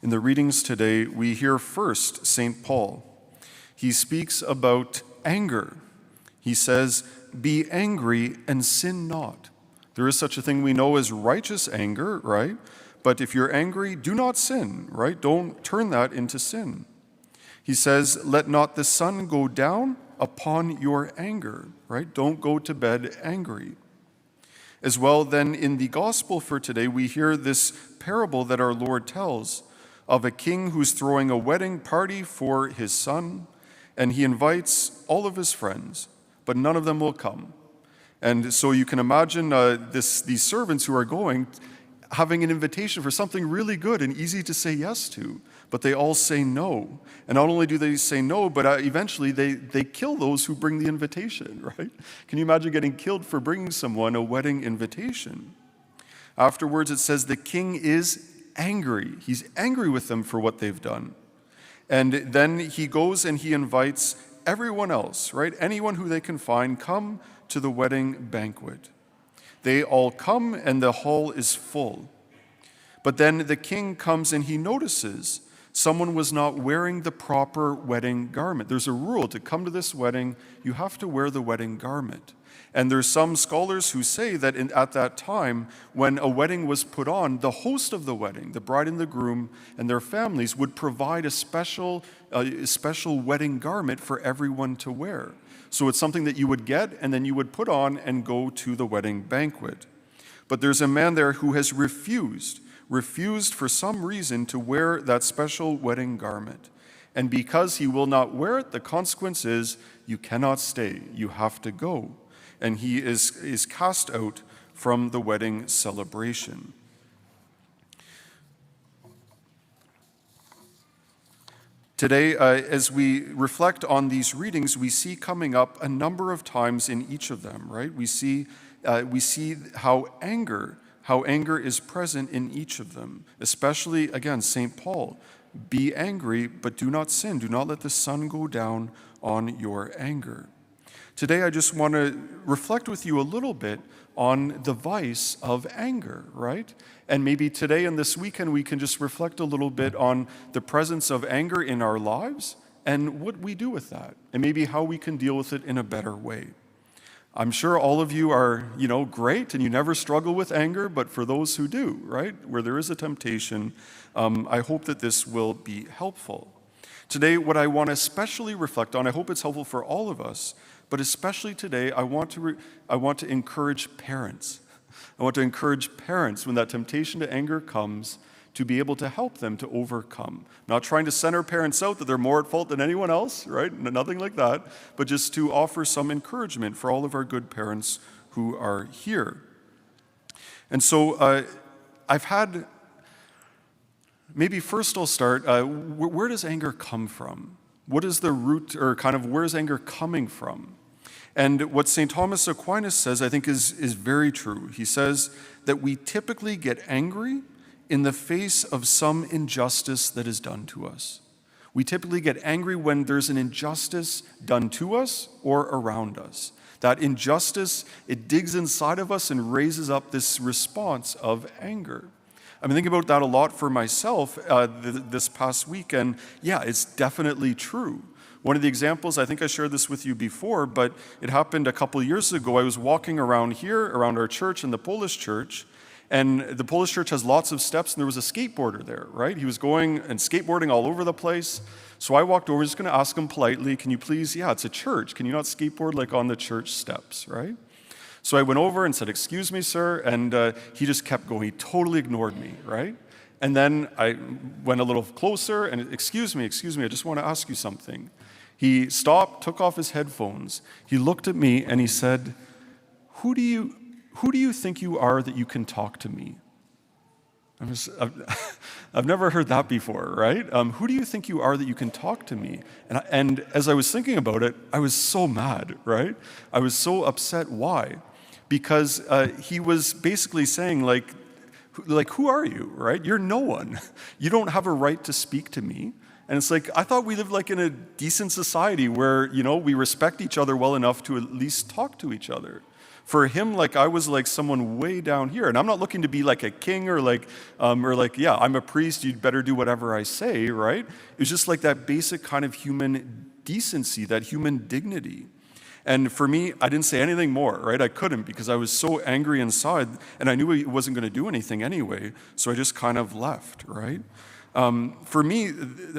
In the readings today, we hear first St. Paul. He speaks about anger. He says, "Be angry and sin not." There is such a thing we know as righteous anger, right? But if you're angry, do not sin, right? Don't turn that into sin. He says, "Let not the sun go down upon your anger," right? Don't go to bed angry. As well, then, in the gospel for today, we hear this parable that our Lord tells of a king who's throwing a wedding party for his son, and he invites all of his friends, but none of them will come. And so you can imagine these servants who are going, having an invitation for something really good and easy to say yes to, but they all say no. And not only do they say no, but eventually they kill those who bring the invitation, right? Can you imagine getting killed for bringing someone a wedding invitation? Afterwards, it says the king is angry. He's angry with them for what they've done. And then he goes and he invites everyone else, right? Anyone who they can find, come to the wedding banquet. They all come and the hall is full. But then the king comes and he notices someone was not wearing the proper wedding garment. There's a rule to come to this wedding, you have to wear the wedding garment. And there's some scholars who say that at that time, when a wedding was put on, the host of the wedding, the bride and the groom and their families, would provide a special wedding garment for everyone to wear. So it's something that you would get and then you would put on and go to the wedding banquet. But there's a man there who has refused for some reason to wear that special wedding garment. And because he will not wear it, the consequence is you cannot stay, you have to go. And he is cast out from the wedding celebration. Today, as we reflect on these readings, we see coming up a number of times in each of them, right? We see how anger is present in each of them, especially, again, St. Paul. Be angry, but do not sin. Do not let the sun go down on your anger. Today, I just want to reflect with you a little bit on the vice of anger, right? And maybe today and this weekend, we can just reflect a little bit on the presence of anger in our lives and what we do with that, and maybe how we can deal with it in a better way. I'm sure all of you are, great, and you never struggle with anger, but for those who do, right, where there is a temptation, I hope that this will be helpful. Today, what I want to especially reflect on, I hope it's helpful for all of us, but especially today, I want to encourage parents. I want to encourage parents when that temptation to anger comes to be able to help them to overcome. Not trying to center parents out that they're more at fault than anyone else, right? Nothing like that, but just to offer some encouragement for all of our good parents who are here. And so maybe first I'll start, where does anger come from? What is the root, or kind of where's anger coming from? And what St. Thomas Aquinas says, I think, is very true. He says that we typically get angry in the face of some injustice that is done to us. We typically get angry when there's an injustice done to us or around us. That injustice, it digs inside of us and raises up this response of anger. I've been thinking about that a lot for myself this past week, and yeah, it's definitely true. One of the examples, I think I shared this with you before, but it happened a couple years ago. I was walking around here, around our church in the Polish church, and the Polish church has lots of steps, and there was a skateboarder there, right? He was going and skateboarding all over the place. So I walked over, just going to ask him politely, can you please, it's a church, can you not skateboard like on the church steps, right? So I went over and said, excuse me, sir, and he just kept going. He totally ignored me, right? And then I went a little closer and, excuse me, I just want to ask you something. He stopped, took off his headphones. He looked at me and he said, who do you think you are that you can talk to me? I've never heard that before, right? Who do you think you are that you can talk to me? And as I was thinking about it, I was so mad, right? I was so upset. Why? Because he was basically saying, like, who are you, right? You're no one. You don't have a right to speak to me. And it's like, I thought we lived like in a decent society where, we respect each other well enough to at least talk to each other. For him, like I was like someone way down here, and I'm not looking to be like a king or like, yeah, I'm a priest, you'd better do whatever I say, right? It was just like that basic kind of human decency, that human dignity. And for me, I didn't say anything more, right? I couldn't because I was so angry inside, and I knew he wasn't going to do anything anyway, so I just kind of left, right? For me,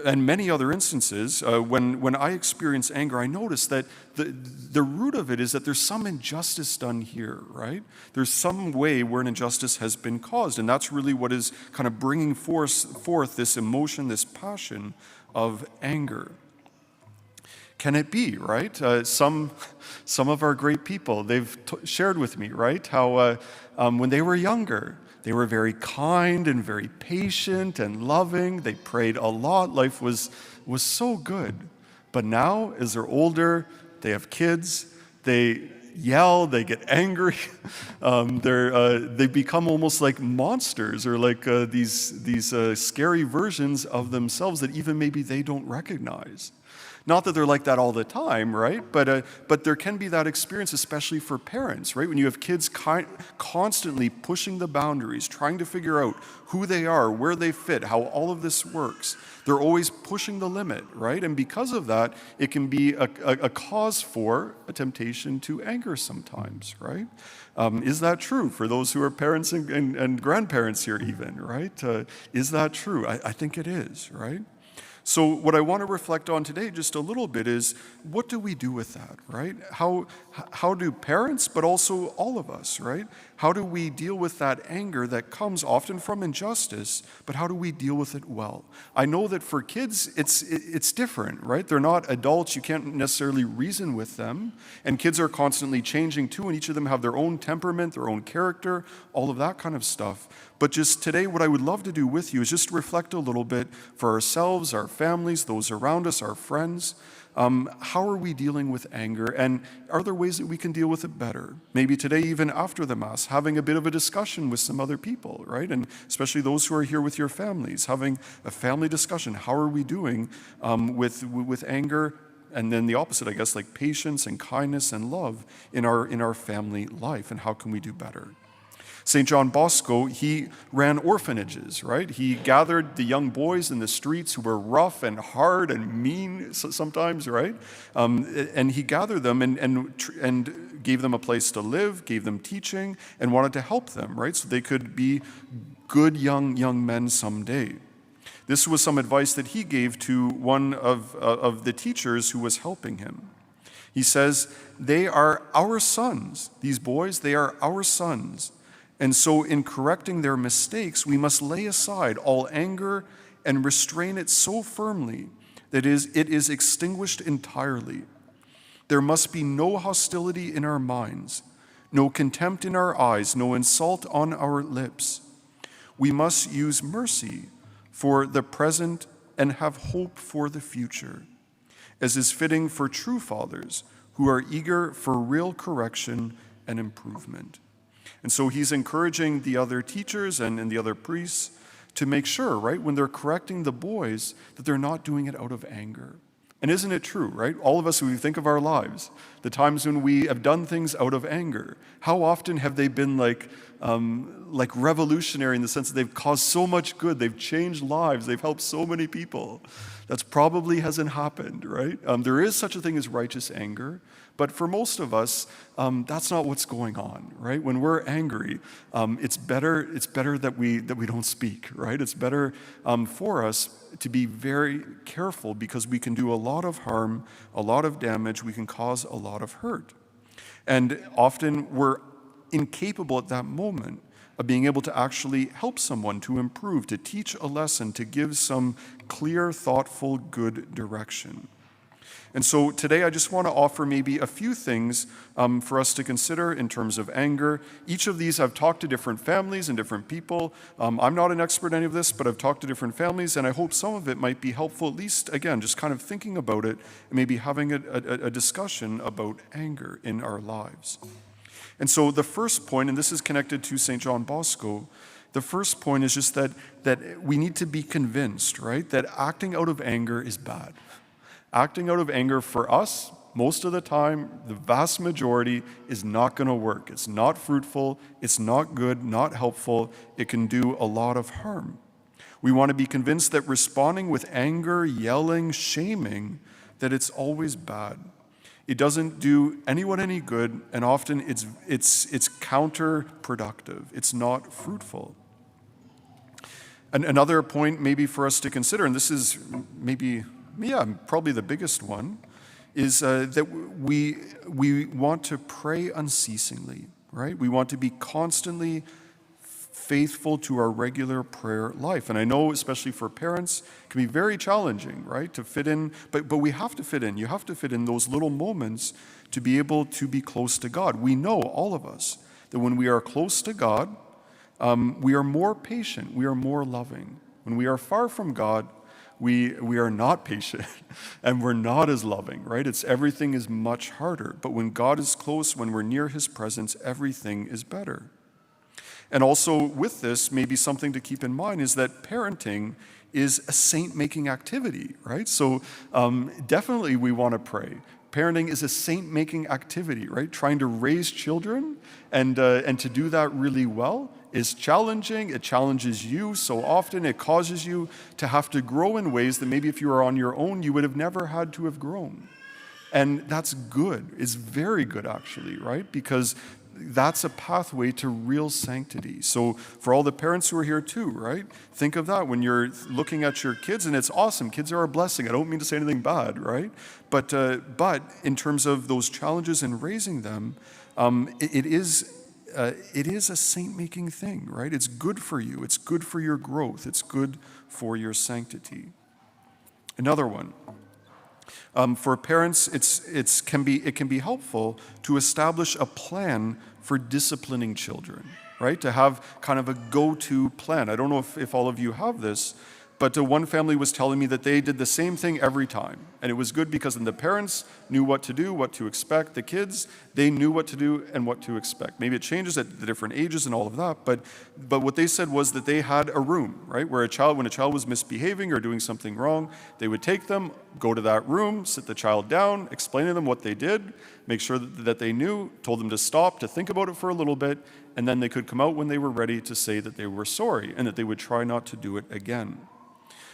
and many other instances, when I experience anger, I notice that the root of it is that there's some injustice done here, right? There's some way where an injustice has been caused, and that's really what is kind of bringing forth this emotion, this passion of anger. Can it be, right? Some of our great people, they've shared with me, right, how when they were younger, they were very kind and very patient and loving. They prayed a lot. Life was so good. But now, as they're older, they have kids, they yell, they get angry. They become almost like monsters or like these scary versions of themselves that even maybe they don't recognize. Not that they're like that all the time, right? But there can be that experience, especially for parents, right? When you have kids constantly pushing the boundaries, trying to figure out who they are, where they fit, how all of this works. They're always pushing the limit, right? And because of that, it can be a cause for a temptation to anger sometimes, right? Is that true for those who are parents and grandparents here even, right? Is that true? I think it is, right? So what I want to reflect on today just a little bit is, what do we do with that, right? How do parents, but also all of us, right? How do we deal with that anger that comes often from injustice, but how do we deal with it well? I know that for kids, it's different, right? They're not adults. You can't necessarily reason with them. And kids are constantly changing too, and each of them have their own temperament, their own character, all of that kind of stuff. But just today, what I would love to do with you is just reflect a little bit for ourselves, our families, those around us, our friends. How are we dealing with anger, and are there ways that we can deal with it better? Maybe today, even after the Mass, having a bit of a discussion with some other people, right? And especially those who are here with your families, having a family discussion. How are we doing with anger? And then the opposite, I guess, like patience and kindness and love in our family life, and how can we do better? St. John Bosco, he ran orphanages, right? He gathered the young boys in the streets who were rough and hard and mean sometimes, right? And he gathered them and gave them a place to live, gave them teaching, and wanted to help them, right? So they could be good young men someday. This was some advice that he gave to one of the teachers who was helping him. He says, "They are our sons. These boys, they are our sons. And so in correcting their mistakes, we must lay aside all anger and restrain it so firmly that it is extinguished entirely. There must be no hostility in our minds, no contempt in our eyes, no insult on our lips. We must use mercy for the present and have hope for the future, as is fitting for true fathers who are eager for real correction and improvement." And so he's encouraging the other teachers and the other priests to make sure, right, when they're correcting the boys, that they're not doing it out of anger. And isn't it true, right? All of us, when we think of our lives, the times when we have done things out of anger, how often have they been like revolutionary in the sense that they've caused so much good, they've changed lives, they've helped so many people? That probably hasn't happened, right? There is such a thing as righteous anger, but for most of us, that's not what's going on, right? When we're angry, it's better that we don't speak, right? It's better for us to be very careful, because we can do a lot of harm, a lot of damage, we can cause a lot of hurt. And often we're incapable at that moment of being able to actually help someone to improve, to teach a lesson, to give some clear, thoughtful, good direction. And so today I just want to offer maybe a few things for us to consider in terms of anger. Each of these, I've talked to different families and different people. I'm not an expert in any of this, but I've talked to different families, and I hope some of it might be helpful, at least, again, just kind of thinking about it and maybe having a discussion about anger in our lives. And so the first point, and this is connected to St. John Bosco, the first point is just that we need to be convinced, right, that acting out of anger is bad. Acting out of anger for us most of the time, the vast majority is not going to work. It's not fruitful, it's not good, not helpful. It can do a lot of harm. We want to be convinced that responding with anger, yelling, shaming, that it's always bad. It doesn't do anyone any good, and often it's counterproductive. It's not fruitful. And another point maybe for us to consider, and this is probably the biggest one, is that we want to pray unceasingly, right? We want to be constantly faithful to our regular prayer life. And I know, especially for parents, it can be very challenging, right, to fit in, but we have to fit in. You have to fit in those little moments to be able to be close to God. We know, all of us, that when we are close to God, we are more patient, we are more loving. When we are far from God, we are not patient and we're not as loving, right? Everything is much harder. But when God is close, when we're near his presence, everything is better. And also with this, maybe something to keep in mind is that parenting is a saint-making activity, right? So definitely we want to pray. Parenting is a saint-making activity, right? Trying to raise children and to do that really well is challenging. It challenges you so often. It causes you to have to grow in ways that maybe if you were on your own, you would have never had to have grown. And that's good. It's very good, actually, right? Because that's a pathway to real sanctity. So for all the parents who are here too, right? Think of that when you're looking at your kids, and it's awesome. Kids are a blessing. I don't mean to say anything bad, right? But in terms of those challenges in raising them, it is a saint-making thing, right? It's good for you. It's good for your growth. It's good for your sanctity. Another one. For parents, it can be helpful to establish a plan for disciplining children, right? To have kind of a go-to plan. I don't know if all of you have this, but one family was telling me that they did the same thing every time. And it was good because then the parents knew what to do, what to expect. The kids, they knew what to do and what to expect. Maybe it changes at the different ages and all of that, but what they said was that they had a room, right, where when a child was misbehaving or doing something wrong, they would take them, go to that room, sit the child down, explain to them what they did, make sure that they knew, told them to stop, to think about it for a little bit, and then they could come out when they were ready to say that they were sorry and that they would try not to do it again.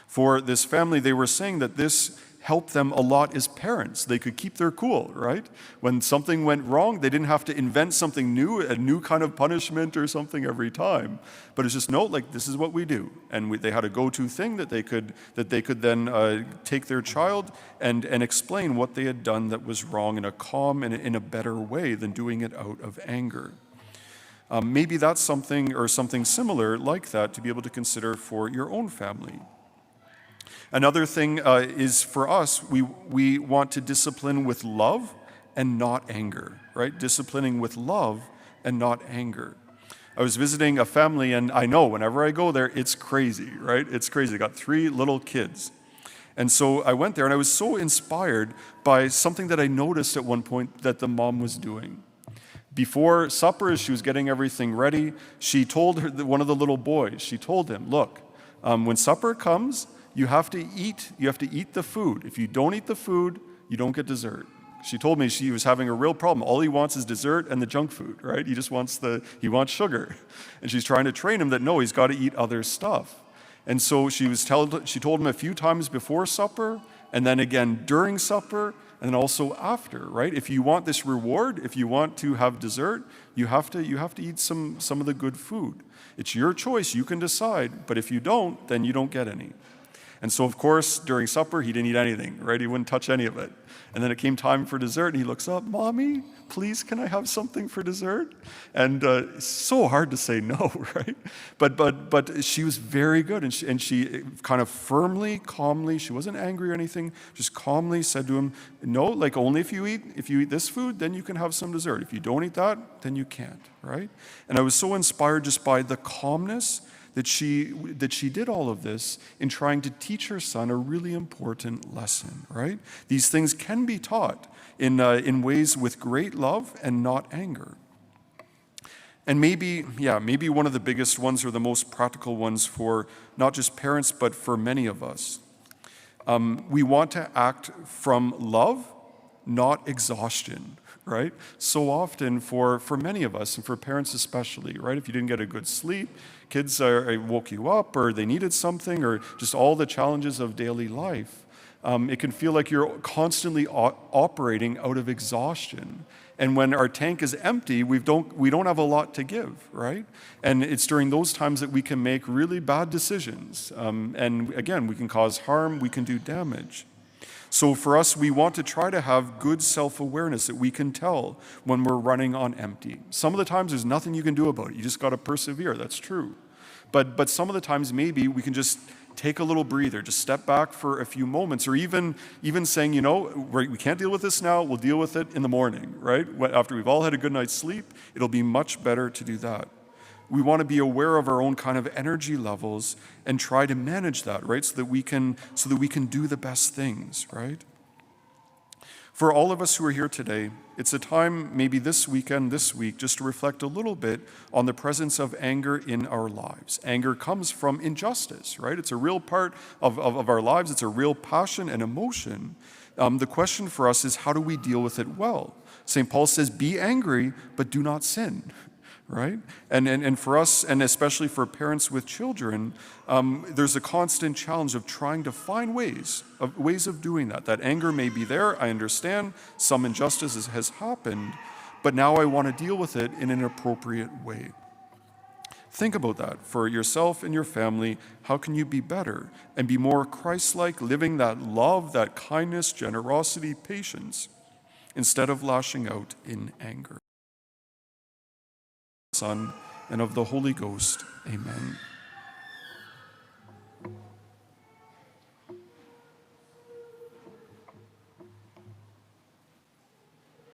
For this family, they were saying that this helped them a lot as parents. They could keep their cool, right? When something went wrong, they didn't have to invent something new, a new kind of punishment or something every time. But it's just, no, like, this is what we do. And they had a go-to thing that they could then take their child and explain what they had done that was wrong in a calm and in a better way than doing it out of anger. Maybe that's something or something similar like that to be able to consider for your own family. Another thing is for us, we want to discipline with love and not anger, right? Disciplining with love and not anger. I was visiting a family, and I know whenever I go there, it's crazy, right? It's crazy. They got 3 little kids. And so I went there, and I was so inspired by something that I noticed at one point that the mom was doing. Before supper, as she was getting everything ready, she told one of the little boys, she told him, look, when supper comes, you have to eat the food. If you don't eat the food, you don't get dessert. She told me she was having a real problem. All he wants is dessert and the junk food, right? He just wants wants sugar. And she's trying to train him that no, he's got to eat other stuff. And so she told him a few times before supper, and then again during supper, and then also after, right? If you want this reward, if you want to have dessert, you have to eat some of the good food. It's your choice, you can decide, but if you don't, then you don't get any. And so, of course, during supper, he didn't eat anything, right? He wouldn't touch any of it. And then it came time for dessert, and he looks up, Mommy, please, can I have something for dessert? And it's so hard to say no, right? But she was very good, and she kind of firmly, calmly, she wasn't angry or anything, just calmly said to him, no, like only if you eat this food, then you can have some dessert. If you don't eat that, then you can't, right? And I was so inspired just by the calmness that she did all of this in trying to teach her son a really important lesson, right? These things can be taught in ways with great love and not anger. And maybe one of the biggest ones or the most practical ones for not just parents, but for many of us. We want to act from love, not exhaustion, right? So often for many of us, and for parents especially, right? If you didn't get a good sleep, kids woke you up, or they needed something, or just all the challenges of daily life, it can feel like you're constantly operating out of exhaustion. And when our tank is empty, we don't have a lot to give, right? And it's during those times that we can make really bad decisions. And again, we can cause harm, we can do damage. So for us, we want to try to have good self-awareness that we can tell when we're running on empty. Some of the times there's nothing you can do about it. You just got to persevere. That's true. But some of the times maybe we can just take a little breather, just step back for a few moments, or even saying, we can't deal with this now, we'll deal with it in the morning, right? After we've all had a good night's sleep, it'll be much better to do that. We want to be aware of our own kind of energy levels and try to manage that, right? So that we can do the best things, right? For all of us who are here today, it's a time, maybe this week, just to reflect a little bit on the presence of anger in our lives. Anger comes from injustice, right? It's a real part of our lives. It's a real passion and emotion. The question for us is, how do we deal with it well? St. Paul says, be angry, but do not sin. Right? And for us, and especially for parents with children, there's a constant challenge of trying to find ways of doing that. That anger may be there, I understand, some injustice has happened, but now I want to deal with it in an appropriate way. Think about that for yourself and your family. How can you be better and be more Christ-like, living that love, that kindness, generosity, patience, instead of lashing out in anger? Son, and of the Holy Ghost. Amen.